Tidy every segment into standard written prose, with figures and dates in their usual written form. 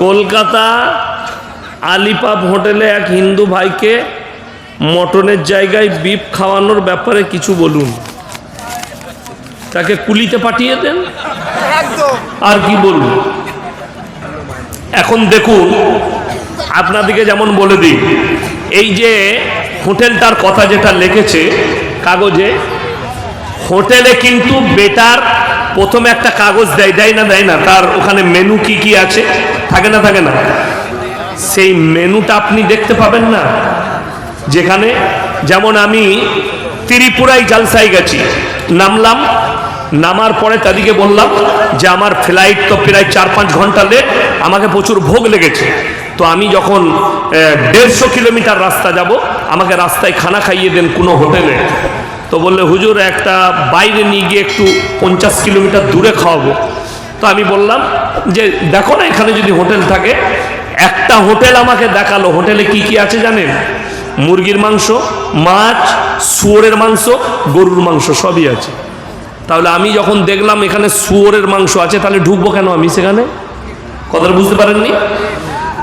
কলকাতা আলিপাপ হোটেলে এক হিন্দু ভাইকে মটনের জায়গায় বিফ খাওয়ানোর ব্যাপারে কিছু বলুন। তাকে কুলিতে পাঠিয়ে দেন, আর কি বলুন। এখন দেখুন, আপনাদেরকে যেমন বলে দিই, এই যে হোটেলটার কথা যেটা লিখেছে কাগজে, হোটেলে কিন্তু বেটার প্রথমে একটা কাগজ দেয় না, তার ওখানে মেনু কি কি আছে, থাকে না, সেই মেনুটা আপনি দেখতে পাবেন না। যেখানে যেমন আমি ত্রিপুরায় জালসায় গেছি, নামলাম, নামার পরে তাদেরকে বললাম যে আমার ফ্লাইট তো প্রায় 4-5 ঘন্টা লেট, আমাকে প্রচুর ভোগ লেগেছে, তো আমি যখন 150 কিলোমিটার রাস্তা যাব, আমাকে রাস্তায় খানা খাইয়ে দেন কোনো হোটেলে। তো বললে হুজুর একটা বাইরে নিয়ে গিয়ে একটু 50 কিলোমিটার দূরে খাওয়াবো। তো আমি বললাম যে দেখো না এখানে যদি হোটেল থাকে। একটা হোটেল আমাকে দেখালো, হোটেলে কি কি আছে জানেন? মুরগির মাংস, মাছ, শুয়োরের মাংস, গরুর মাংস সবই আছে। তাহলে আমি যখন দেখলাম এখানে শুয়োরের মাংস আছে, তাহলে ঢুকবো কেন আমি সেখানে? কথাটা বুঝতে পারেননি?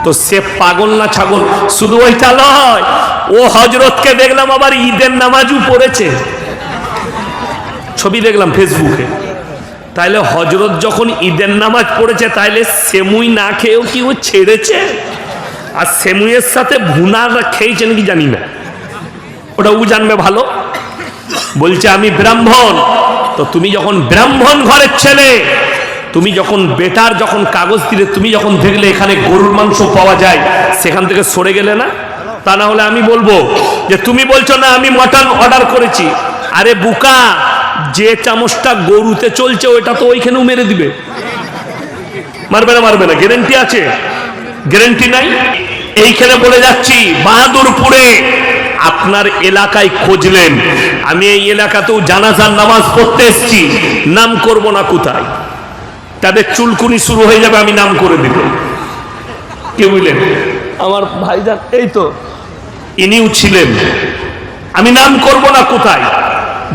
তো সে পাগল না ছাগল? শুধু ওইটা নয়, ও হজরতকে দেখলাম আবার ঈদের নামাজও পড়েছে, ছবি দেখলাম ফেসবুকে। তাইলে হজরত যখন ঈদের নামাজ পড়েছে, তাইলে সেমুই না খেয়েও কি ও ছেড়েছে? আর সেমুইয়ের সাথে ভুনা খেয়েছেন কি জানি না, ওটা ও জানবে ভালো। বলছে আমি ব্রাহ্মণ। তো তুমি যখন ব্রাহ্মণ ঘরের ছেলে, তুমি যখন বেটার যখন কাগজ দিলে, তুমি যখন দেখলে এখানে গরুর মাংস পাওয়া যায়, সেখান থেকে সরে গেলে না? তা না হলে আমি বলবো যে তুমি বলছো না আমি মটন অর্ডার করেছি। আরে বুকা, যে চামচটা গরুতে চলছে ওইটা তো ওইখানেও মেরে দিবে। মারবে না, গ্যারেন্টি আছে? গ্যারেন্টি নাই। এইখানে বলে যাচ্ছি, বাহাদুরপুরে আপনার এলাকায় খুঁজলেন, আমি এই এলাকাতেও জানাজার নামাজ পড়তে এসেছি, নাম করব না কোথায়, তাদের চুলকুনি শুরু হয়ে যাবে, আমি নাম করে দিব। কে বুঝলেন? আমার ভাইজান এই তো ইনিও ছিলেন, আমি নাম করব না কোথায়,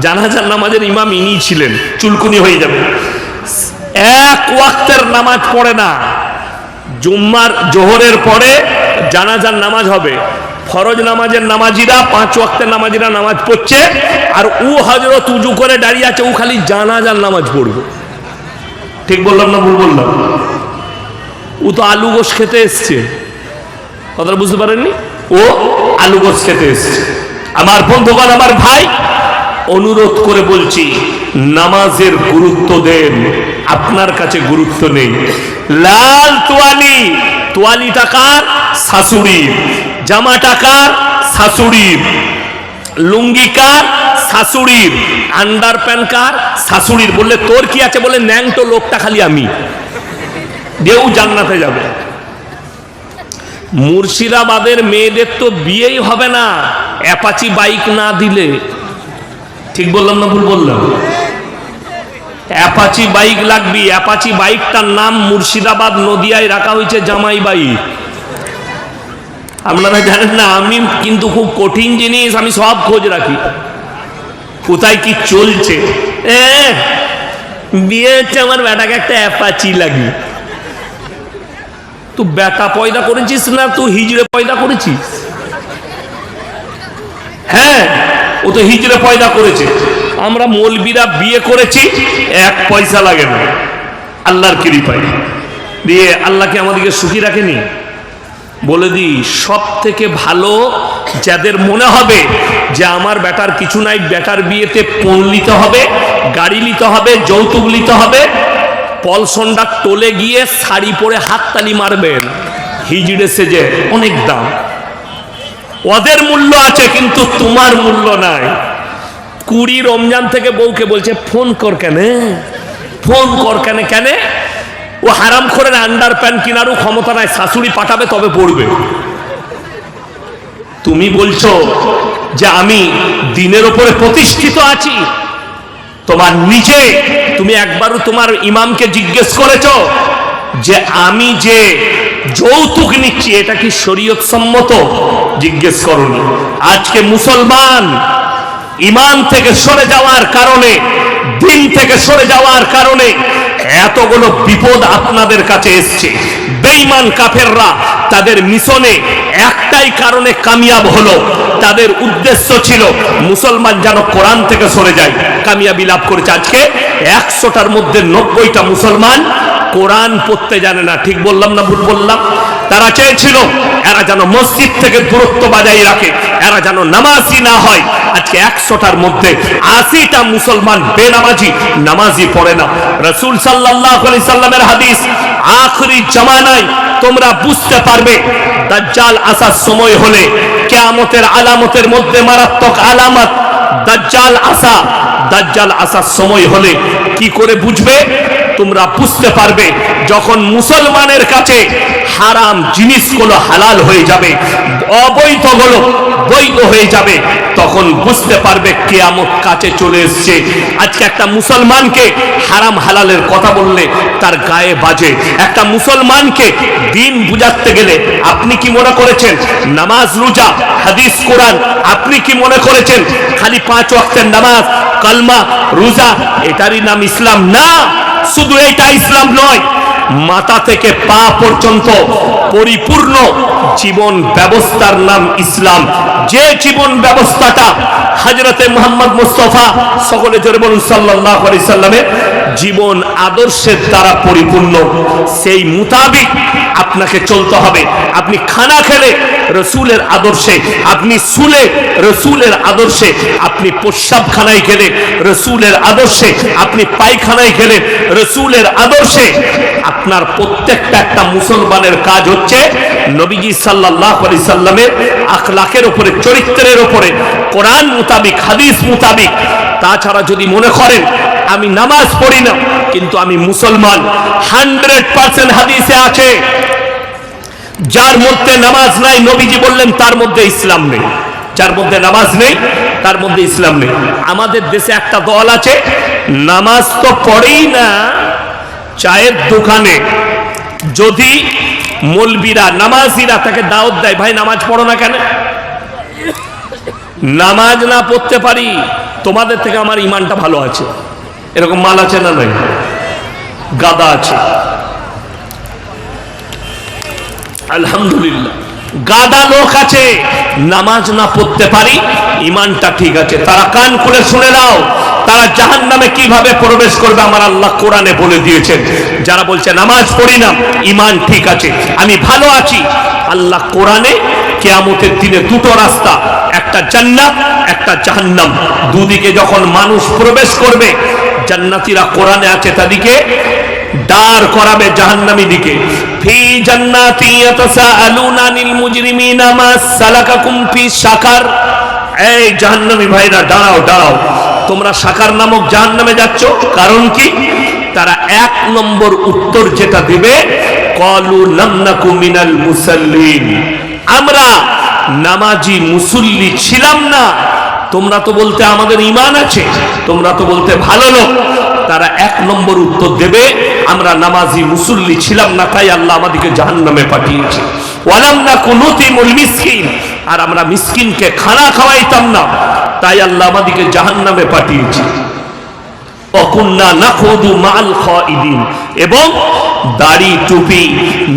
জানাজার নামাজের ইমাম ইনি ছিলেন, চুলকুনি হয়ে যাবে। এক ওয়াক্তের নামাজ পড়ে না, জুম্মার জোহরের পরে জানাজার নামাজ হবে, ফরজ নামাজের নামাজিরা 5 ওয়াক্তের নামাজিরা নামাজ পড়ছে, আর ও হযরত উজু করে দাঁড়িয়ে আছে, ও খালি জানাজার নামাজ পড়বে। ঠিক বললাম না ভুল বললাম? ও তো আলু গোশ খেতে এসছে, কথাটা বুঝতে পারেননি? ও আলু গোশ খেতে এসছে। আমার বন্ধুগণ, আমার ভাই, অনুরোধ করে বলছি, নামাজের গুরুত্ব দেন, আপনার কাছে গুরুত্ব নেই। লাল তোয়ালি, তোয়ালিটা কার? শাশুড়ির। জামাটা কার? শাশুড়ির। লুঙ্গি কার? শাশুড়ির। আন্ডার প্যান্ট কার? শাশুড়ির। বললে তোর কি আছে? বলে ন্যাংটো লোকটা খালি আমি, দেও জান্নাতে যাবে। মুর্শিদাবাদের মেয়েদের তো বিয়েই হবে না অ্যাপাচি বাইক না দিলে। ঠিক বললাম না ভুল বললাম? অ্যাপাচি বাইক লাগবে। অ্যাপাচি বাইকটার নাম মুর্শিদাবাদ নদিয়ায় রাখা হয়েছে জামাই বাইক। আপনারা জানেন না, আমি কিন্তু খুব কঠিন জিনিস আমি সব খোঁজ রাখি, কোথায় কি চলছে। বিয়ে হচ্ছে আমার বেটাকে একটা অ্যাপাচি লাগবে। তুই বেটা পয়দা করেছিস না তুই হিজড়ে পয়দা করেছিস? হ্যাঁ, ও তো হিজড়ে পয়দা করেছে। আমরা মৌলবীরা বিয়ে করেছি, 1 পয়সা লাগে না, আল্লাহর কৃপায়। দিয়ে আল্লাহকে আমাদেরকে সুখী রাখেনি। বলে দিই, সব থেকে ভালো যাদের মনে হবে যে আমার বেটার কিছু নাই, বেটার বিয়েতে পণ নিতে হবে, গাড়ি নিতে হবে, যৌতুক নিতে হবে, পলসন্ডা টোলে গিয়ে শাড়ি পরে হাততালি মারবেন, হিজড়ে সেজে, অনেক দাম। ওদের মূল্য আছে কিন্তু তোমার মূল্য নাই। 20 রমজান থেকে বউকে বলছে ফোন কর কেন, ফোন কর কেন? কেন? ও হারাম করে আন্ডার প্যান্ট কেনারও ক্ষমতা নাই, শাশুড়ি পাঠাবে তবে পড়বে। তুমি বলছো যে আমি দিনের ওপরে প্রতিষ্ঠিত আছি, তোমার নিজে তুমি একবারও তোমার ইমামকে জিজ্ঞেস করেছো যে আমি যে যৌতুক নিচ্ছি এটা কি শরীয়ত সম্মত? জিজ্ঞেস করনি। আজকে মুসলমান ইমান থেকে সরে যাওয়ার কারণে, দিন থেকে সরে যাওয়ার কারণে এতগুলো বিপদ আপনাদের কাছে এসছে। বেঈমান কাফেররা তাদের মিশনে একটাই কারণে কামিয়াব হলো, তাদের উদ্দেশ্য ছিল মুসলমান যেন কোরআন থেকে সরে যায়। কামিয়াবি লাভ করেছে। আজকে 100টার মধ্যে 90টা মুসলমান কোরআন পড়তে জানে না। ঠিক বললাম না ভুল বললাম? তারা চেয়েছিল এরা যেন মসজিদ থেকে দূরত্ব বজায় রাখে, এরা যেন নামাজি না হয়। আজকে 100টার মধ্যে 80টা মুসলমান বেনামাজি, নামাজি পড়ে না। রাসূল সাল্লাল্লাহু আলাইহি সাল্লামের হাদিস, আখরি জামানায় তোমরা বুঝতে পারবে দাজ্জাল আসার সময় হলে, কিয়ামতের আলামতের মধ্যে মারাত্মক আলামত দাজ্জাল আসার সময় হলে। কি করে বুঝবে? তোমরা বুঝতে পারবে যখন মুসলমানের কাছে হারাম জিনিসগুলো হালাল হয়ে যাবে, অবৈধগুলো বৈধ হয়ে যাবে, তখন বুঝতে পারবে কিয়ামত কাছে চলে এসছে। আজকে একটা মুসলমানকে হারাম হালালের কথা বললে তার গায়ে বাজে। একটা মুসলমানকে দিন বুঝাতে গেলে আপনি কি মনে করেছেন নামাজ, রোজা, হাদিস, কোরআন, আপনি কি মনে করেছেন খালি 5 ওয়াক্তের নামাজ, কালমা, রোজা এটারই নাম ইসলাম? না, শুধু এইটা ইসলাম নয়, মাথা থেকে পা পর্যন্ত পরিপূর্ণ জীবন ব্যবস্থার নাম ইসলাম। যে জীবন ব্যবস্থাটা হযরতে মুহাম্মদ মুস্তাফা, সকলে জোরে বলুন সাল্লাল্লাহু আলাইহি সাল্লামের জীবন আদর্শের দ্বারা পরিপূর্ণ, সেই মোতাবেক আপনাকে চলতে হবে। আপনি খানা খেলে রসুলের আদর্শে, আপনি শুলে রসুলের আদর্শে, আপনি প্রস্রাবখানায় গেলে রসুলের আদর্শে, আপনি পায়খানায় গেলে রসুলের আদর্শে। আপনার প্রত্যেকটা একটা মুসলমানের কাজ হচ্ছে নবীজি সাল্লাল্লাহু আলাইহি সাল্লামের আখলাকের উপরে, চরিত্রের উপরে, কোরআন মোতাবিক, হাদিস মোতাবিক। তাছাড়া যদি মনে করেন আমি নামাজ পড়ি না কিন্তু আমি মুসলমান, 100% হাদিসে আছে যার মধ্যে নামাজ নাই, নবীজি বললেন তার মধ্যে ইসলাম নেই। যার মধ্যে নামাজ নেই তার মধ্যে ইসলাম নেই। আমাদের দেশে একটা দল আছে, নামাজ তো পড়েই না, চায়ের দোকানে যদি মৌলবীরা, নামাজিরা তাকে দাওয়াত দেয়, ভাই নামাজ পড়ো না কেন? নামাজ না পড়তে পারি, তোমাদের থেকে আমার ইমানটা ভালো আছে। এরকম মাল আছে না? নাই, গাদা আছে। আলহামদুলিল্লাহ, গাদা লোক আছে, নামাজ না পড়তে পারি, ইমানটা ঠিক আছে। তারা কান খুলে শুনে নাও, তারা জাহান্নামে কিভাবে প্রবেশ করবে আমার আল্লাহ কোরআনে বলে দিয়েছেন। যারা বলছে নামাজ পড়ি না, ইমান ঠিক আছে, আমি ভালো আছি, আল্লাহ কোরআনে কিয়ামতের দিনে দুটো রাস্তা, একটা জান্নাত, একটা জাহান্নাম, দুদিকে যখন মানুষ প্রবেশ করবে, জান্নাতীরা কোরআনে আছে তাদিকে দাঁড় করাবে জাহান্নামী দিকে। ফি জান্নাতি ইয়াতাসাআলুনা আনিল মুজরিমিনা মা সালাকাকুম ফি সাকার। এই জাহান্নামী ভাইরা দাঁড়াও, দাঁড়াও, তোমরা সাকার নামক জাহান্নামে যাচ্ছ, কারণ কি? তারা 1 নম্বর উত্তর যেটা দেবে, ক্বালু লাম নাকু মিনাল মুসাল্লিন, আমরা নামাজি মুসল্লি ছিলাম না। তোমরা তো বলতে আমাদের ঈমান আছে, তোমরা তো বলতে ভালো লোক। তারা 1 নম্বর উত্তর দেবে, আমরা নামাজি মুসল্লি ছিলাম না, তাই আল্লাহ আমাদেরকে জাহান্নামে পাঠিয়েছে। ওয়ালাম নাকু নুতিমুল মিসকিন, আর আমরা মিসকিনকে খানা খাওয়াইতাম না, তাই আল্লাহ আমাদেরকে জাহান্নামে পাঠিয়েছে। ওয়াকুন্না নাখুদু মাআল খাইদিন, এবং দাড়ি টুপি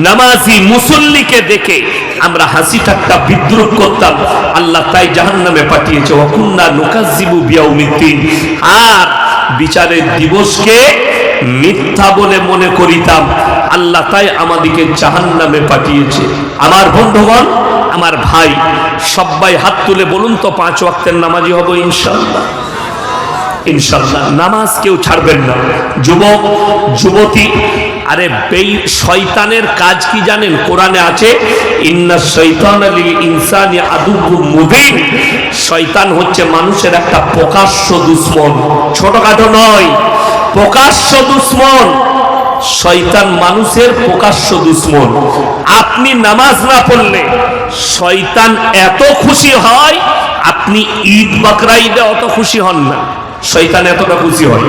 নামাজি মুসল্লিকে দেখে আমরা হাসি ঠাট্টা বিদ্রুপ করতাম, আল্লাহ তাই জাহান্নামে পাঠিয়েছে। ওয়াকুন্না নুকাজ্জিবু বিয়াউমিদ্দিন, আর বিচারের দিবসকে মিথ্যা বলে মনে করিতাম, আল্লাহ তাই আমাদেরকে জাহান্নামে পাঠিয়েছে। আমার বন্ধুগণ, আমার ভাই, সবাই হাত তুলে বলুন তো 5 ওয়াক্তের নামাজি হব ইনশাআল্লাহ। ইনশাআল্লাহ নামাজ কেউ ছাড়বেন না। যুবক, যুবতী, আরে শয়তানের কাজ কি জানেন? কোরআনে আছে, ইন্না শাইতানা লিল ইনসানি আদুউম মুবিন। শয়তান হচ্ছে মানুষের একটা প্রকাশ্য দুশমন, ছোটখাটো নয়, প্রকাশ্য দুশমন। শয়তান মানুষের প্রকাশ্য দুশমন। আপনি নামাজ না পড়লে শয়তান এত খুশি হয়, আপনি ঈদ বকরা ঈদে অত খুশি হন না, শয়তান এতটা খুশি হয়।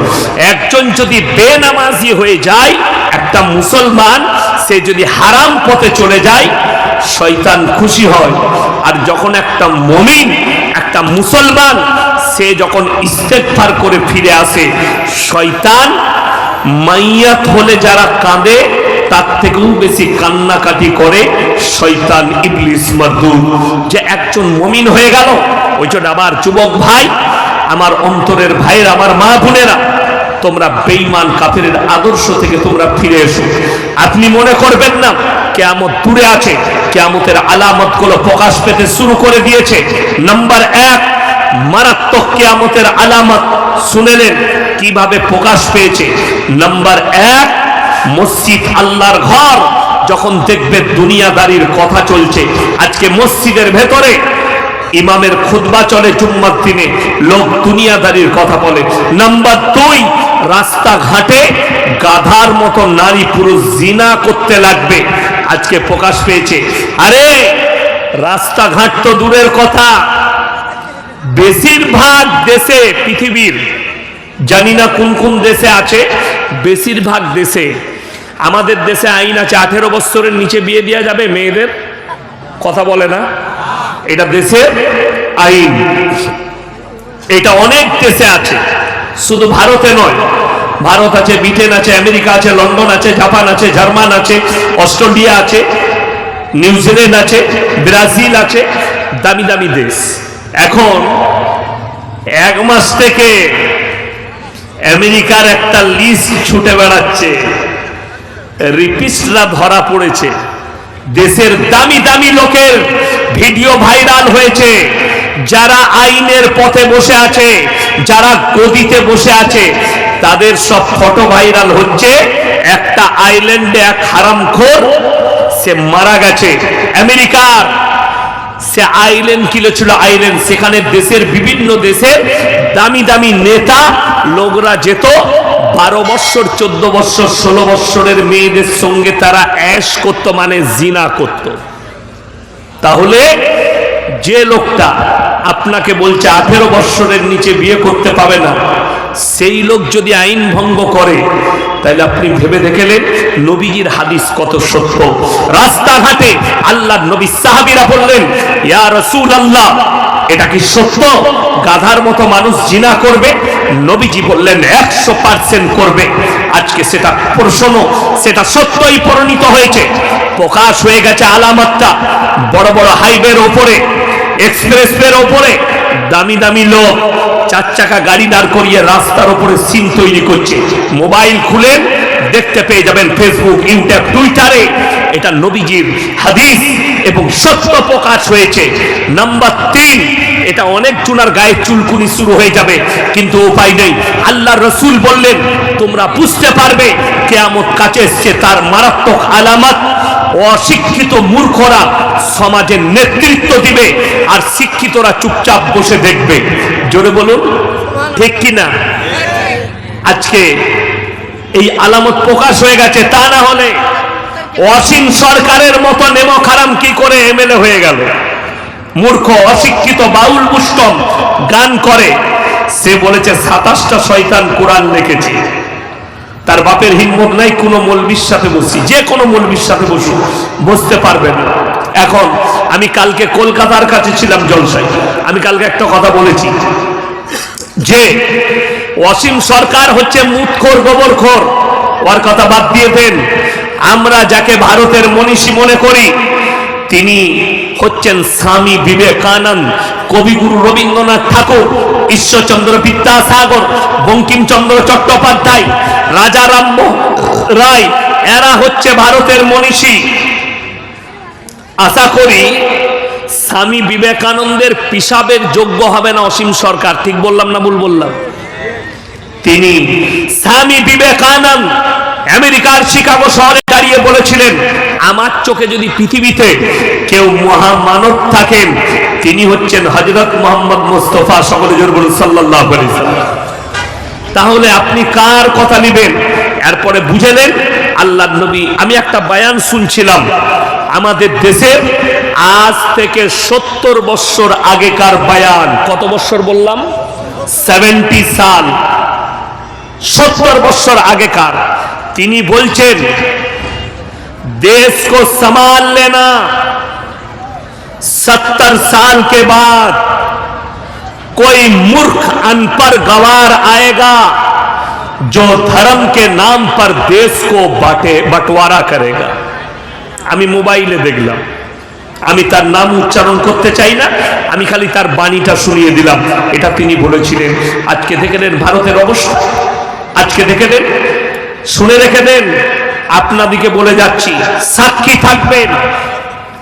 একজন যদি বেনামাজি হয়ে যায়, একটা মুসলমান, সে যদি হারাম পথে চলে যায়, শয়তান খুশি হয়। আর যখন একটা মুমিন, একটা মুসলমান, সে যখন ইস্তেগফার করে ফিরে আসে, শয়তান মাইয়াত হলে যারা কাঁদে তার থেকেও বেশি কান্নাকাটি করে শয়তান ইবলিস মারদুদ। যে একজন মুমিন হয়ে গেল, ওই জন্য আমার যুবক ভাই, আমার অন্তরের ভাইয়ের, আমার মা বোনেরা, তোমরা বেঈমান কাফেরের আদর্শ থেকে তোমরা ফিরে এসো। আপনি মনে করবেন না কিয়ামত দূরে আছে, কিয়ামতের আলামতগুলো প্রকাশ পেতে শুরু করে দিয়েছে। নাম্বার 1, মারাত্মক কিয়ামতের আলামত শুনেলেন কিভাবে প্রকাশ পেয়েছে। নাম্বার 1, মসজিদ আল্লাহর ঘর যখন দেখবে দুনিয়াদারির কথা চলছে। আজকে মসজিদের ভেতরে ইমামের খুতবা চলে জুম্মার দিনে, লোক দুনিয়াদারির কথা বলে। নাম্বার 2, রাস্তাঘাটে গাধার মতো নারী পুরুষ জিনা করতে লাগবে, আজকে প্রকাশ পেয়েছে। আরে রাস্তাঘাট তো দূরের কথা, বেশিরভাগ দেশে, পৃথিবীর জানি না কোন কোন দেশে আছে, বেশিরভাগ দেশে, আমাদের দেশে আইন আছে 18 বছরের নিচে বিয়ে দেওয়া যাবে মেয়েদের, কথা বলে না, এটা দেশের আইন। এটা অনেক দেশে আছে, শুধু ভারতে নয়। ভারত আছে, ব্রিটেন আছে, আমেরিকা আছে, লন্ডন আছে, জাপান আছে, জার্মান আছে, অস্ট্রেলিয়া আছে, নিউজিল্যান্ড আছে, ব্রাজিল আছে, দামি দামি দেশ। এখন 1 মাস থেকে আমেরিকার একটা লিস্ট ছুটে বেড়াচ্ছে, রিপিস্টরা ধরা পড়েছে। দেশের দামি দামি লোকের ভিডিও ভাইরাল হয়েছে, যারা আইনের পথে বসে আছে, যারা গদিতে বসে আছে, তাদের সব ফটো ভাইরাল হচ্ছে। একটা আইল্যান্ডে এক হারামখোর, সে মারা গেছে। আমেরিকার সে আইল্যান্ড কিনেছিল, আইল্যান্ড, সেখানে দেশের বিভিন্ন দেশের দামি দামি নেতা লোকরা যেত, 12 বছর 14 বছর 16 বছরের মেয়েদের সঙ্গে তারা অ্যাশ করত, মানে জিনা করত। তাহলে যে লোকটা আপনাকে বলছে 18 বছরের নিচে বিয়ে করতে পাবে না, সেই লোক যদি আইন ভঙ্গ করে, তাহলে আপনি ভেবে দেখলেন নবীজির হাদিস কত সত্য। রাস্তাঘাটে আল্লাহর নবী সাহাবীরা বললেন, ইয়া রাসূলুল্লাহ, এটা কি সত্য গাধার মতো মানুষ জিনা করবে? নবীজি বললেন 100% করবে। আজকে সেটা প্রশ্ন, সেটা সত্যই পরিণত হয়েছে, প্রকাশ হয়ে গেছে আলামতটা। বড় বড় হাইওয়ের ওপরে, এক্সপ্রেসওয়ের ওপরে দামি দামি লোক 4 চাকা গাড়ি দাঁড় করিয়ে রাস্তার ওপরে সিন তৈরি করছে। মোবাইল খুলেন, দেখতে পেয়ে যাবেন ফেসবুক, ইউটিউব, টুইটারে, এটা নবীজির হাদিস এবং সত্য প্রকাশ হয়েছে। নাম্বার 3, এটা অনেক জনের গায়ে চুলকুনি শুরু হয়ে যাবে, কিন্তু উপায় নেই। আল্লাহর রাসূল বললেন, তোমরা বুঝতে পারবে কিয়ামত কাছে এসেছে, তার মারাত্মক আলামত। অশিক্ষিত মূর্খরা সমাজের নেতৃত্ব দিবে, আর শিক্ষিতরা চুপচাপ বসে দেখবে। জোরে বলুন, ঠিক কিনা? আজকে এই আলামত প্রকাশ হয়ে গেছে। তা না হলে অসীম সরকারের মতো নেমক হারাম কি করে এমএলএ হয়ে গেল? মূর্খ, অশিক্ষিত, বাউল মুস্তম গান করে। সে বলেছে 27টা শয়তান কোরআন লিখেছে। তার বাপের হিম্মত নাই কোনো মৌলবীর সাথে বসি, যে কোনো মৌলবীর সাথে বসি, বসতে পারবে না। এখন আমি কালকে কলকাতার কাছে ছিলাম জলসায়, আমি কালকে একটা কথা বলেছি যে অসীম সরকার হচ্ছে মুতখোর, গোবরখোর, ওর কথা বাদ দিয়ে দেন। আমরা যাকে ভারতের মনীষী মনে করি, তিনি হচ্ছেন স্বামী বিবেকানন্দ, কবিগুরু রবীন্দ্রনাথ ঠাকুর, ঈশ্বরচন্দ্র বিদ্যাসাগর, বঙ্কিমচন্দ্র চট্টোপাধ্যায়, রাজা রামমোহন রায়, এরা হচ্ছে ভারতের মনীষী। আশা করি স্বামী বিবেকানন্দের পিসাবের যোগ্য হবে না অসীম সরকার। ঠিক বললাম না ভুল বললাম? তিনি স্বামী বিবেকানন্দ আমেরিকার শিকাগো শহরে দাঁড়িয়ে বলেছিলেন, আমার চোখে যদি পৃথিবীতে কেউ মহামানব থাকেন, তিনি হচ্ছেন হযরত মুহাম্মদ মুস্তাফা, সকলে জোরে বলুন সাল্লাল্লাহু আলাইহি ওয়াসাল্লাম। তাহলে আপনি কার কথা নেবেন? এরপরে বুঝে নেন আল্লাহর নবী। আমি একটা বয়ান শুনছিলাম, আমাদের দেশে আজ থেকে 70 বছর আগেকার বয়ান। কত বছর বললাম? 70 সাল, 70 বছর আগেকার। তিনি বলছেন, देश को संभाल लेना, 70 साल के बाद कोई मूर्ख अनपढ़ गवार आएगा, जो धर्म के नाम पर देश को बंटवारा करेगा। আমি মোবাইলে দেখলাম, আমি তার নাম উচ্চারণ করতে চাই না, আমি খালি তার বাণীটা শুনিয়ে দিলাম। এটা তিনি বলেছিলেন। আজকে দেখে নেন ভারতের অবস্থা, আজকে দেখে নেন, শুনে রেখে দেন। আপনাদিকে বলে যাচ্ছি, সাক্ষী থাকবেন।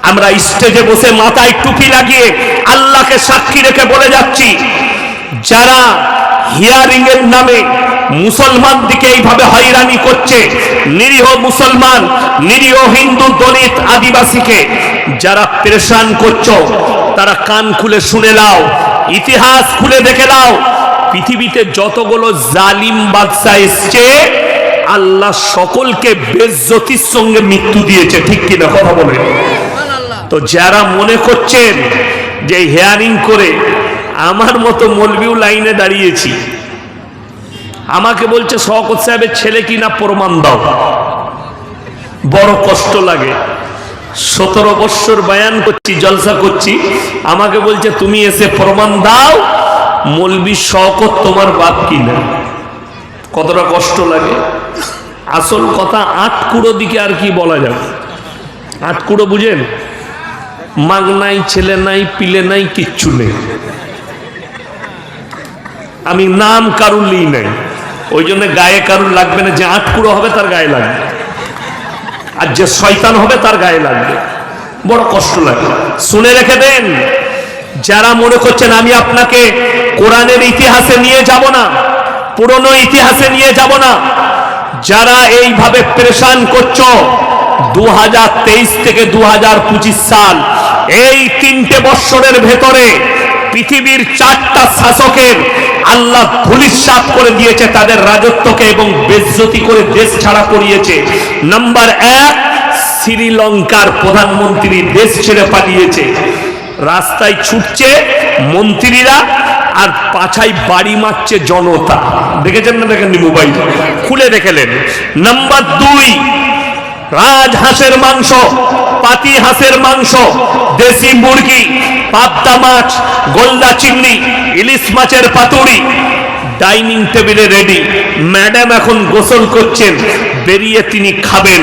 আমরা স্টেজে বসে মাথায় টুপি লাগিয়ে আল্লাহকে সাক্ষী রেখে বলে যাচ্ছি, যারা হিয়ারিং এর নামে মুসলমান দিকে এইভাবে হয়রানি করছে, নিরীহ মুসলমান, নিরীহ হিন্দু, দলিত, আদিবাসীকে যারা পেরেশান করছো, তারা কান খুলে শুনে নাও, ইতিহাস খুলে দেখে নাও। পৃথিবীতে যতগুলো জালিম বাদশা এসছে, আল্লাহ সকলকে বেজ্জতির সঙ্গে মৃত্যু দিয়েছে। ঠিক কিনা কথা বলেন? তো যারা মনে করছেন যে হিয়ারিং করে, আমার মতো মৌলভিও লাইনে দাঁড়িয়েছি, আমাকে বলছে শওকত সাহেবের ছেলে কিনা প্রমাণ দাও। বড় কষ্ট লাগে। 17 বছর বয়ান করছি, জলসা করছি, আমাকে বলছে তুমি এসে প্রমাণ দাও মৌলভী শওকত তোমার বাপ কিনা। কতটা কষ্ট লাগে। আসল কথা, আটকুড়ো দিকে আর কি বলা যাবে। আটকুড়ো বুঝেন? মাগ নাই, ছেলে নাই, পিলে নাই, কিচ্ছু নেই। আমি নাম কারুর লি নাই, ওই জন্য গায়ে কারুর লাগবে না। যে আটকুড়ো হবে তার গায়ে লাগবে, আর যে শয়তান হবে তার গায়ে লাগবে। বড় কষ্ট লাগে। শুনে রেখে দেন, যারা মনে করছেন আমি আপনাকে কোরআনের ইতিহাসে নিয়ে যাব না, পুরনো ইতিহাসে নিয়ে যাব না, যারা এইভাবে পেরেশান করছো, 2023 থেকে 2025 সাল, এই 3টে বৎসরের ভেতরে পৃথিবীর 4টা শাসকের আল্লাহ ধূলিসাৎ করে দিয়েছে তাদের রাজত্বকে এবং বেজ্জতি করে দেশ ছাড়া করিয়েছে। নাম্বার 1, শ্রীলঙ্কার প্রধানমন্ত্রী দেশ ছেড়ে পালিয়েছে। রাস্তায় ছুটছে মন্ত্রীরা, আর পাছায় বাড়ি মারছে জনতা। দেখেছেন না? দেখেননি? মোবাইল খুলে দেখলেন। নাম্বার 2, রাজহাঁসের মাংস, পাতি হাঁসের মাংস, দেশি মুরগি, পাবদা মাছ, গোলদা চিংড়ি, ইলিশ মাছের পাতুরি ডাইনিং টেবিলে রেডি। ম্যাডাম এখন গোসল করছেন, বেরিয়ে তিনি খাবেন।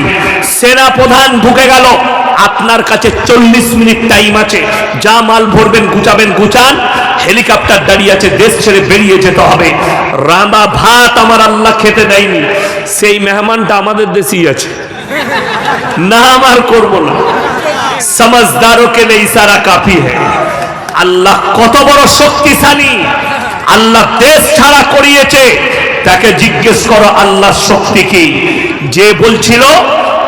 সেনা প্রধান ঢুকে গেল, আপনার কাছে 40 মিনিট টাইম আছে, যা মাল ভরবেন গুছাবেন গুছান। হেলিকপ্টার দাঁড়িয়ে আছে, দেশ ছেড়ে বেরিয়ে যেতে হবে। রাঁধা ভাত আমার আল্লাহ খেতে দেয়নি, সেই মেহমানটা আমাদের দেশেই আছে। না, আমার করব না। समझदारों के लिए इशारा काफी है। আল্লাহ কত বড় শক্তিশালী। আল্লাহ দেশ ছাড়া করিয়েছে, তাকে জিজ্ঞেস করো আল্লাহর শক্তি কি। যে বলছিল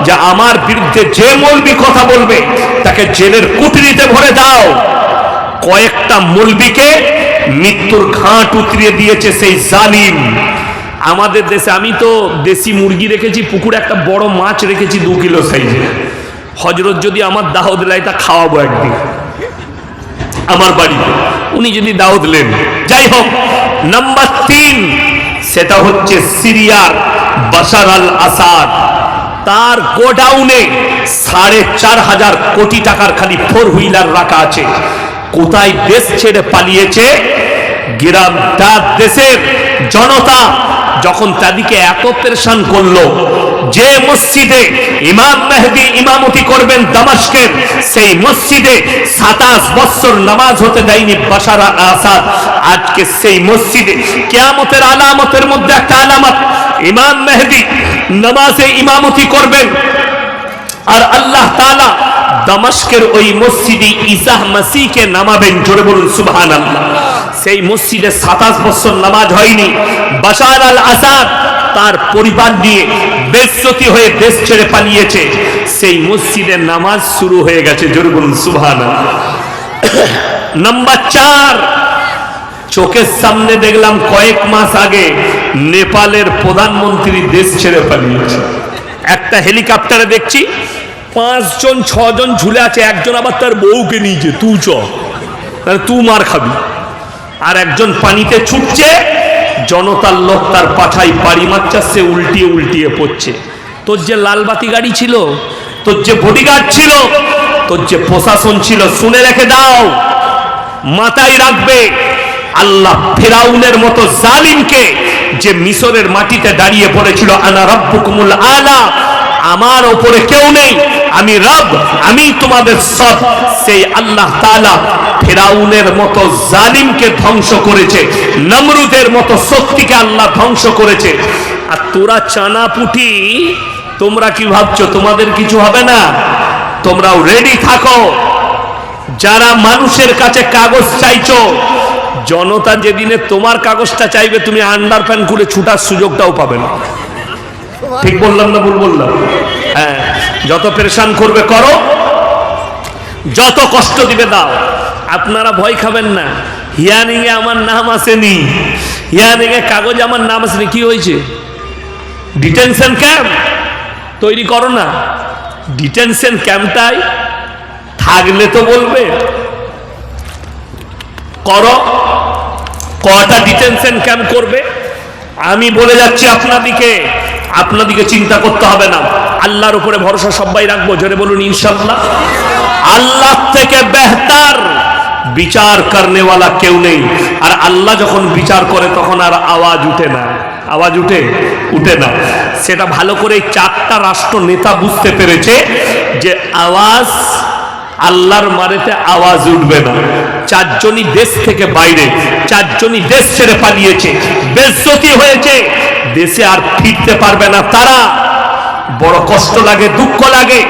যে আমার বিরুদ্ধে যে মৌলবি কথা বলবে তাকে জেলের কুঠরিতে ভরে দাও, কয়েকটা মৌলবিকে মৃত্যুর ঘাট উতরিয়ে দিয়েছে সেই জালিম। আমাদের দেশে আমি তো দেশি মুরগি রেখেছি, পুকুরে একটা বড় মাছ রেখেছি 2 কিলো সাইজে। হজরত যদি আমার দাওয়াত দেয় তা খাওয়াবো একদিন আমার বাড়িতে, উনি যদি দাওয়াত দেন। যাই হোক, নাম্বার 3, সেটা হচ্ছে সিরিয়ার বাশার আল আসাদ। তার গোডাউনে 4.5 কোটি টাকার খালি 4 হুইলার রাখা আছে। কোথায় দেশ ছেড়ে পালিয়েছে? গ্রামদার দেশের জনতা যখন তাদেরকে এত পেরেশান করলো, যে মসজিদে ইমাম মেহেদী ইমামতি করবেন দামেস্কের, সেই মসজিদে 27 বছর নামাজ হতে দেয়নি বাশার আল আসাদ। আজকে সেই মসজিদে কিয়ামতের আলামতের মধ্যে একটা আলামত, ইমাম মেহেদী নামাজে ইমামতি করবেন, আর আল্লাহ তাআলা দামেস্কের ওই মসজিদে ঈসা মসিহকে নামাবেন। জোরে বলুন সুবহানাল্লাহ। সেই মসজিদে 27 বছর নামাজ হয়নি। বাশার আল আসাদ তার পরিবার নিয়ে বেজ্জতি হয়ে দেশ ছেড়ে পালিয়েছে। সেই মসজিদে নামাজ শুরু হয়ে গেছে। জোরে বলুন সুবহানাল্লাহ। নাম্বার 4, চোখের সামনে দেখলাম কয়েক মাস আগে নেপালের প্রধানমন্ত্রী দেশ ছেড়ে পালিয়েছে। একটা হেলিকপ্টারে দেখছি 5 জন 6 জন ঝুলে আছে, একজন আবার তার বউকে নিয়েছে, তুই চ, তুই মার খাবি। আর একজন পানিতে ছুটছে, জনতার লোক তার পাছায় বাড়ি মারছে, সে উল্টিয়ে উল্টিয়ে পড়ছে। তোর যে লালবাতি গাড়ি ছিল, তোর যে বডিগার্ড ছিল, তোর যে প্রশাসন ছিল, শুনে রেখে দাও, মাথায় রাখবে। আল্লাহ ফিরাউনের মতো জালিমকে যে মিশরের মাটিতে দাঁড়িয়ে পড়েছিল আনা রাব্বুকুমুল আলা, আমার ওপরে কেউ নেই, আমি রব, আমি তোমাদের সব। সেই আল্লাহ তাআলা ফেরাউনের মতো জালিমকে ধ্বংস করেছে, নমরুদের মতো শক্তিকে আল্লাহ ধ্বংস করেছে। আর তোরা চানাপুটি, তোমরা কি ভাবছো তোমাদের কিছু হবে না? তোমরাও রেডি থাকো। যারা মানুষের কাছে কাগজ চাইছো, জনতা যেদিনে তোমার কাগজটা চাইবে তুমি আন্ডার প্যান্ট খুলে ছুটার সুযোগটাও পাবে না। ঠিক বললাম না ভুল বললাম? হ্যাঁ, যত পেরেশান করবে করো, যত কষ্ট দিবে দাও। আপনারা ভয় খাবেন না। হিয়ারিং এ আমার নাম আসেনি, হিয়ারিং এ কাগজ আমার নাম আসেনি, কি হয়েছে? ডিটেনশন ক্যাম্প তৈরি করো না। ডিটেনশন ক্যাম্পটাই থাকলে তো বলবে করো। কটা ডিটেনশন ক্যাম্প করবে? আমি বলে যাচ্ছি আপনাদিকে চিন্তা করতে হবে না। আল্লাহর উপরে ভরসা সবাই রাখবো, জোরে বলুন ইনশাআল্লাহ। আল্লাহ থেকে বেহতার বিচার করনেওয়ালা কেউ নেই। আর আল্লাহ যখন বিচার করে তখন আর আওয়াজ উঠে না। আওয়াজ উঠে না। সেটা ভালো করে চারটা রাষ্ট্র নেতা বুঝতে পেরেছে যে আওয়াজ আল্লাহর মারেতে আওয়াজ উঠবে না। চারজনই দেশ থেকে বাইরে, চারজনই দেশ ছেড়ে পালিয়েছে, বেজ্জতি হয়েছে, দেশে আর ফিরতে পারবে না তারা। বড় কষ্ট লাগে, দুঃখ লাগে।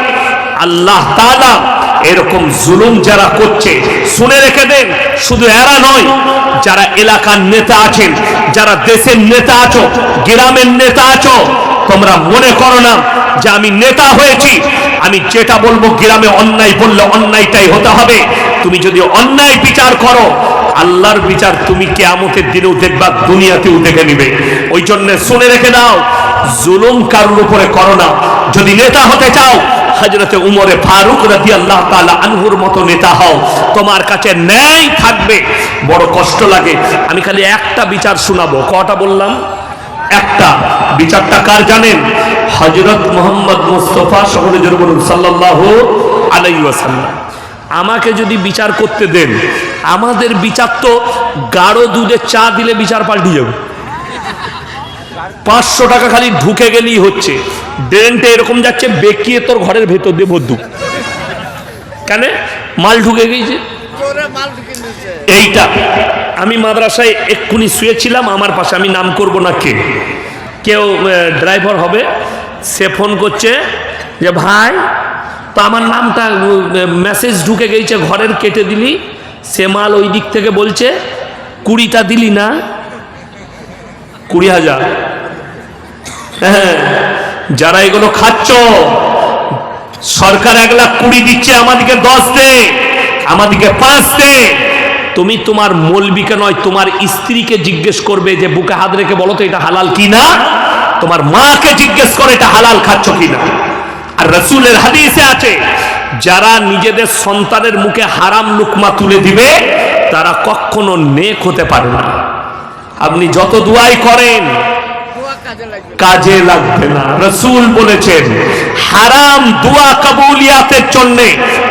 আল্লাহ তাআলা এরকম জুলুম যারা করছে, শুনে রেখে দেন, শুধু এরা নয়, যারা এলাকার নেতা আছেন, যারা দেশের নেতা আছো, গ্রামের নেতা আছো, তোমরা মনে করো না যে আমি নেতা হয়েছি, আমি যেটা বলবো গ্রামে অন্যায় বললে অন্যায়টাই হতে হবে। তুমি যদি অন্যায় বিচার করো, আল্লাহর বিচার তুমি কিয়ামতের দিনেও দেখবা, দুনিয়াতেও দেখে নিবে। ওই জন্য শুনে রেখে দাও, জুলুম কারোর উপরে করো না। যদি নেতা হতে চাও, হযরতে উমরে ফারুক রাদিয়াল্লাহু তাআলা আনহুর মতো নেতা হও, তোমার কাছে ন্যায় থাকবে। বড় কষ্ট লাগে। আমি খালি একটা বিচার শোনাবো। কটা বললাম? একটা। বিচারটা কার জানেন? হযরত মুহাম্মদ মুস্তাফা সকলে জোরে বলুন সাল্লাল্লাহু আলাইহি ওয়াসাল্লাম। আমাকে যদি বিচার করতে দেন, আমাদের বিচার তো গাঢ় দুধে চা দিলে বিচার পাল্টে যাবে। 500 টাকা খালি ঢুকে গেলেই হচ্ছে। ড্রেনটা এরকম যাচ্ছে, বেঁকিয়ে তোর ঘরের ভেতর দিয়ে ভর্তি। কেন? মাল ঢুকে গেছে। এইটা আমি মাদ্রাসায় এক্ষুনি শুয়েছিলাম, আমার পাশে, আমি নাম করব না কে, কেউ ড্রাইভার হবে, সে ফোন করছে যে ভাই তো আমার নামটা মেসেজ ঢুকে গেছে ঘরের, কেটে দিলি। সে মাল ওই দিক থেকে বলছে 20টা দিলি না, 20,000। হ্যাঁ, যারা এগুলো খাচ্ছ, সরকার 1,20,000 দিচ্ছে, আমাদেরকে 10 দে, আমাদেরকে 5 দে। তুমি তোমার মৌলবীকে নয়, তোমার স্ত্রীকে জিজ্ঞেস করবে যে বুকে হাত রেখে বলো তো এটা হালাল কিনা। তোমার মাকে জিজ্ঞেস করে এটা হালাল খাচ্ছ কিনা। আর রাসূলের হাদিসে আছে, যারা নিজেদের সন্তানের মুখে হারাম লুকমা তুলে দিবে তারা কখনো নেক হতে পারে না। আপনি যত দুআই করেন কাজে লাগবে না। রাসূল বলেছেন হারাম দোয়া কবুলিয়াতের জন্য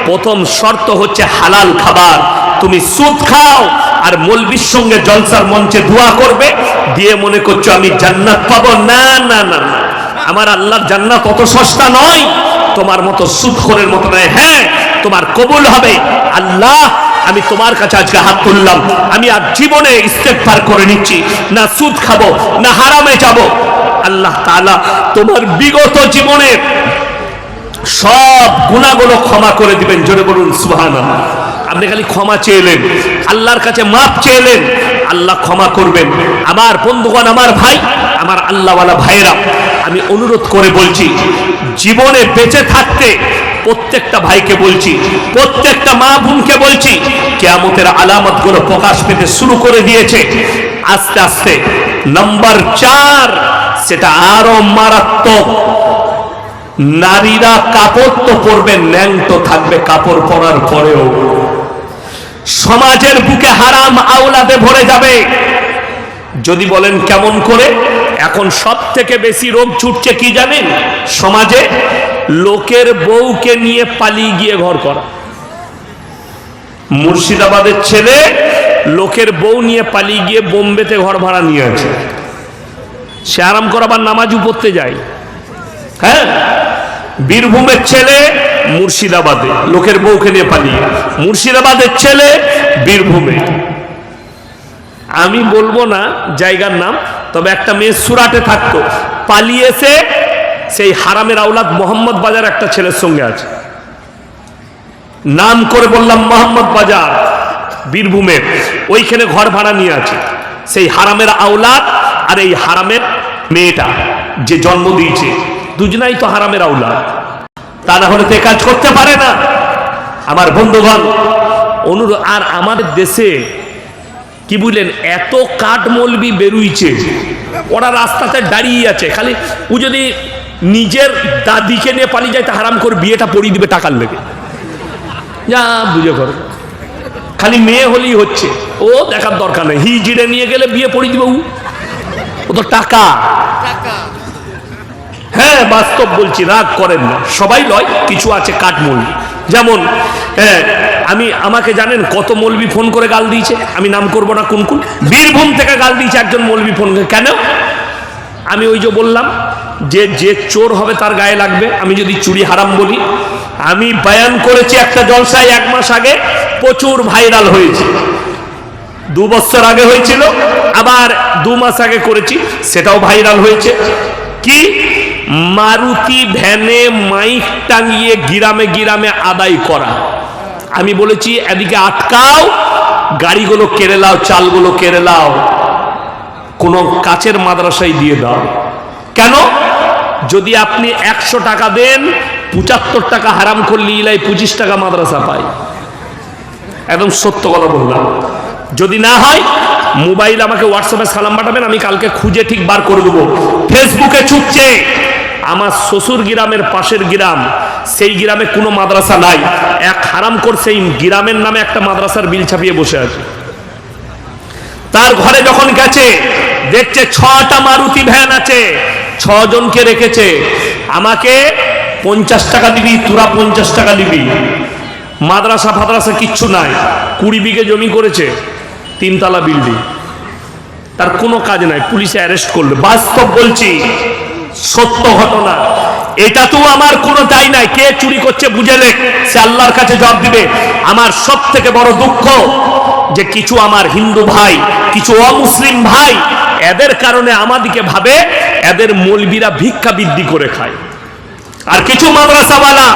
প্রথম শর্ত হচ্ছে হালাল খাবার। তুমি সুদ খাও আর মৌলবীর সঙ্গে জলসার মঞ্চে দোয়া করবে, দিয়ে মনে করছো আমি জান্নাত পাবো। না না না, আমার আল্লাহর জান্নাত অত সস্তা নয়, তোমার মতো সুদখোরের মতো নয়। হ্যাঁ, তোমার কবুল হবে। আল্লাহ, আমি তোমার কাছে আজকে হাত তুললাম, আমি আর জীবনে ইস্তেগফার করে নিচ্ছি, না সুদ খাবো না হারামে যাব। আল্লাহ তাআলা তোমার বিগত জীবনের সব গুনাহগুলো ক্ষমা করে দিবেন। জোরে বলুন সুবহানাল্লাহ। আপনি খালি ক্ষমা চেয়েলেন, আল্লাহর কাছে মাপ চেয়েলেন, আল্লাহ ক্ষমা করবেন। আমার বন্ধুগণ, আমার ভাই, আমার আল্লাহওয়ালা ভাইরা, আমি অনুরোধ করে বলছি, জীবনে বেঁচে থাকতে প্রত্যেকটা ভাইকে বলছি, প্রত্যেকটা মা বোনকে বলছি, কিয়ামতের আলামতগুলো প্রকাশ পেতে শুরু করে দিয়েছে আস্তে আস্তে। নাম্বার 4, সেটা আরো মারাত্মক। নারীরা কাপড় তো পরবে, ন্যাংটো থাকবে কাপড় পরার পরেও। সমাজের বুকে হারাম আওলাদে ভরে যাবে। যদি বলেন কেমন করে, এখন সব থেকে বেশি রোগ ছুটছে কি জানেন? সমাজে লোকের বউকে নিয়ে পালিয়ে গিয়ে ঘর করা। মুর্শিদাবাদের ছেলে লোকের বউ নিয়ে পালিয়ে গিয়ে বোম্বেতে ঘর ভাড়া নিয়ে আছে। সে আরাম করাবার নামাজও পড়তে যায়। হ্যাঁ, বীরভূমের ছেলে মুর্শিদাবাদে লোকের বউকে নিয়ে পালিয়ে, মুর্শিদাবাদের ছেলে বীরভূমে। আমি বলবো না জায়গার নাম, তবে একটা মেয়ে সুরাটে থাকতো, পালিয়েছে, সেই হারামের আওলাদ মোহাম্মদ বাজার একটা ছেলের সঙ্গে আছে। নাম করে বললাম মোহাম্মদ বাজার, বীরভূমের, ওইখানে ঘর ভাড়া নিয়ে আছে। সেই হারামের আওলাদ আর এই হারামের মেয়েটা যে জন্ম দিয়েছে, দুজনাই তো হারামের আওলাদ। তা না হলে তো কাজ করতে পারে না। আমার বন্ধুগণ, অনুরোধ, আর আমাদের দেশে কি বুঝলেন, এত কাঠ মৌলবি বেরুইছে, ওরা রাস্তাতে দাঁড়িয়ে আছে, খালি ও যদি নিজের দাদিকে নিয়ে পালিয়ে যায় তা হারাম করে বিয়েটা পড়িয়ে দিবে টাকার লেগে। যা বুঝে করো, খালি মেয়ে হলেই হচ্ছে, ও দেখার দরকার নেই, হিজিড়ে নিয়ে গেলে বিয়ে পড়িয়ে দিবে, ও তো টাকা। হ্যাঁ, বাস্তব বলছি, রাগ করেন না, সবাই লয়, কিছু আছে কাঠ মৌলবি। যেমন হ্যাঁ, আমাকে জানেন কত মৌলবি ফোন করে গাল দিয়েছে, আমি নাম করবো না কোন কোন, বীরভূম থেকে গাল দিয়েছে একজন মৌলবি ফোন করে। কেন? আমি ওই যে বললাম যে চোর হবে তার গায়ে লাগবে। আমি যদি চুরি হারাম বলি, আমি বয়ান করেছি একটা জলসায় 1 মাস আগে, প্রচুর ভাইরাল হয়েছে। 2 বছর আগে হয়েছিল, আবার 2 মাস আগে করেছি, সেটাও ভাইরাল হয়েছে। কি? মারুতি ভ্যানে মাইক টাঙিয়ে গ্রামে গ্রামে আদায় করা। আমি বলেছি এদিকে আটকাও, গাড়িগুলো কেড়ে লাও, চালগুলো কেড়ে লাও, কোনো কাছের মাদ্রাসায় দিয়ে দাও। কেন? যদি আপনি 100 টাকা দেন, 75 টাকা হারাম করলে ইলাই 25 টাকা মাদ্রাসা পাই। একদম সত্য কথা বললাম। যদি না হয় মোবাইল আমাকে হোয়াটসঅ্যাপে সালাম পাঠাবেন, আমি কালকে খুঁজে ঠিক বার করে দেবো। ফেসবুকে ছুটছে আমার শ্বশুর গ্রামের পাশের গ্রাম, সেই গ্রামে কোনো মাদ্রাসা নাই, এক হারামখোর সেই গ্রামের নামে একটা মাদ্রাসার বিল ছাপিয়ে বসে আছে। তার ঘরে যখন গেছে দেখছে 6টা মারুতি ভ্যান আছে, 6 জনকে রেখেছে। আমাকে 50 টাকা দিবি, তোরা 50 টাকা দিবি। মাদ্রাসা ফাদ্রাসা কিচ্ছু নাই, 20 বিঘে জমি করেছে, 3 তলা বিল্ডিং, তার কোনো কাজ নাই, পুলিশে অ্যারেস্ট করলো। বাস্তব বলছি, সত্য ঘটনা। এটা তো আমার কোনো দায় নাই, কে চুরি করছে বুঝেলে সে আল্লাহর কাছে জবাব দিবে। আমার সব থেকে বড় দুঃখ যে কিছু আমার হিন্দু ভাই, কিছু অমুসলিম ভাই, এদের কারণে আমাদিকে ভাবে এদের মৌলবীরা ভিক্ষা বৃদ্ধি করে খায়। আর কিছু মাদ্রাসাওয়ালা,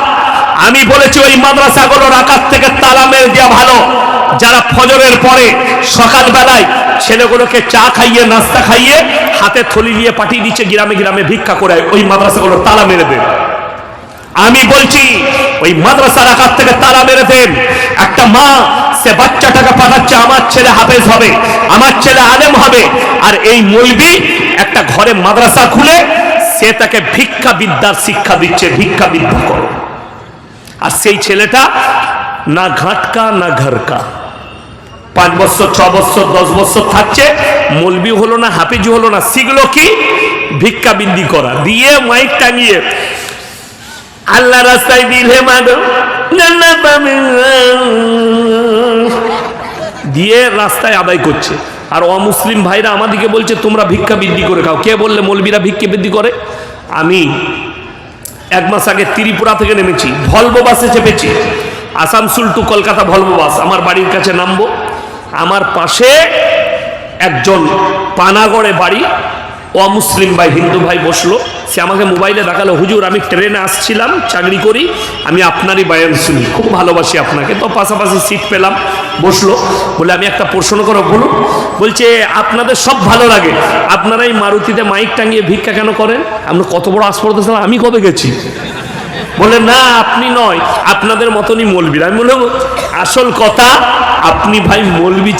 আমি বলেছি ওই মাদ্রাসাগুলো রাকাত থেকে তালা মেরে দেওয়া ভালো। যারা ফজরের পরে সকালবেলায় ছেলেগুলোকে চা খাইয়ে, নাস্তা খাইয়ে, হাতে থলি নিয়ে পাঠিয়ে দিচ্ছে গ্রামে গ্রামে ভিক্ষা করে, ওই মাদ্রাসাগুলো তালা মেরে দেন। আমি বলছি ওই মাদ্রাসা রাকাত থেকে তালা মেরে দেন। একটা মা, সে বাচ্চাটাকে পাঠাচ্ছে আমার ছেলে হাফেজ হবে, আমার ছেলে আলেম হবে, আর এই মৌলবি একটা ঘরে মাদ্রাসা খুলে সে তাকে ভিক্ষা বিদ্যার শিক্ষা দিচ্ছে, ভিক্ষা বিদ্যা করো। আর সেই ছেলেটা না ঘাটকা না ঘরকা, 5 বছর 6 বছর 10 বছর থাকছে, মৌলবি হলো না, হাফিজি হলো না, শিখলো কি? ভিক্ষা বৃদ্ধি করা। দিয়ে মাইক টাঙিয়ে আল্লাহ রাস্তায় দিলে মাগো জান্নাত পাবে, দিয়ে রাস্তায় আদায় করছে। আর অমুসলিম ভাইরা আমাদেরকে বলছে তোমরা ভিক্ষা বৃদ্ধি করে খাও। কে বললে মৌলবীরা ভিক্ষা বৃদ্ধি করে? আমি 1 মাস আগে ত্রিপুরা থেকে নেমেছি, ভলভো বাসে চেপেছি, Asansol to Kolkata Volvo bus, আমার বাড়ির কাছে নামবো। আমার পাশে একজন পানাগড়ে বাড়ি অমুসলিম ভাই, হিন্দু ভাই বসলো। সে আমাকে মোবাইলে দেখালো, হুজুর আমি ট্রেনে আসছিলাম, চাকরি করি, আমি আপনারই বয়ান শুনি, খুব ভালোবাসি আপনাকে। তো পাশাপাশি সিট পেলাম, বসলো। বলে আমি একটা প্রশ্ন করো, বলুন। বলছে আপনাদের সব ভালো লাগে, আপনারা এই মারুতিতে মাইক টাঙিয়ে ভিক্ষা কেন করেন? আমরা কত বড় আসপর্দা, আমি কবে গেছি? বলে না আপনি নয়, আপনাদের মতনই মৌলবীরা। আমি বললাম আসল কথা, আপনি ভাই মৌলবী